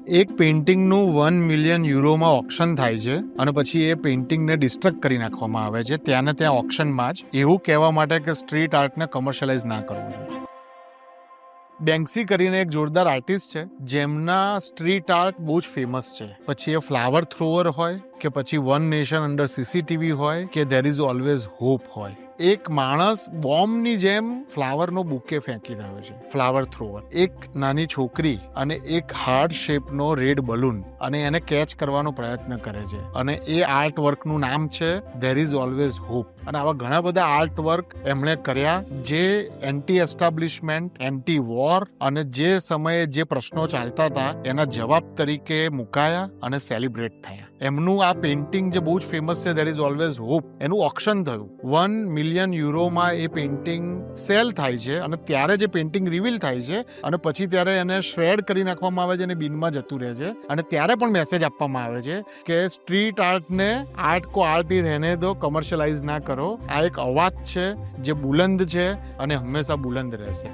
એક પેઇન્ટિંગનું 1 million યુરોમાં auction થાય છે અને પછી એ પેઇન્ટિંગને ડિસ્ટ્રક્ટ કરી નાખવામાં આવે છે ત્યાંને ત્યાં ઓક્શનમાં જ, એવું કહેવા માટે કે સ્ટ્રીટ આર્ટને કમર્શિયલાઇઝ ના કરવું જોઈએ. બેન્ક્સી કરીને એક જોરદાર આર્ટિસ્ટ છે જેમના સ્ટ્રીટ આર્ટ બહુ જ ફેમસ છે. પછી એ ફ્લાવર થ્રોવર હોય કે પછી વન નેશન અંડર સીસીટીવી હોય કે ધેર ઇઝ ઓલવેઝ હોપ હોય. એક માણસ બોમ્બની જેમ ફ્લાવરનો બુકે ફેંકી રહ્યો છે, ફ્લાવર થ્રોવર. એક નાની છોકરી અને એક હાર્ટ શેપનો રેડ બલૂન અને એને કેચ કરવાનો પ્રયત્ન કરે છે અને એ આર્ટ વર્કનું નામ છે ધેર ઇઝ ઓલવેઝ હોપ. અને આવા ઘણા બધા આર્ટ વર્ક એમણે કર્યા જે એન્ટી એસ્ટાબ્લિશમેન્ટ, એન્ટી વોર અને જે સમયે જે પ્રશ્નો ચાલતા હતા એના જવાબ તરીકે મુકાયા અને સેલિબ્રેટ થયા. એમનું આ પેઇન્ટિંગ જે બહુ જ ફેમસ છે ધેર ઇઝ ઓલવેઝ હોપ, એનું ઓક્શન થયું. 1 મિલિયન યુરોમાં એ પેઇન્ટિંગ સેલ થાય છે અને ત્યારે જે પેઇન્ટિંગ રિવીલ થાય છે અને પછી ત્યારે એને શ્રેડ કરી નાખવામાં આવે છે અને બિનમાં જતું રહે છે. અને ત્યારે પણ મેસેજ આપવામાં આવે છે કે સ્ટ્રીટ આર્ટને આર્ટ કો આર્ટ ही रहने दो, કમર્શિયલાઇઝ ના કરો. આ એક અવાજ છે જે બુલંદ છે અને હંમેશા બુલંદ રહેશે.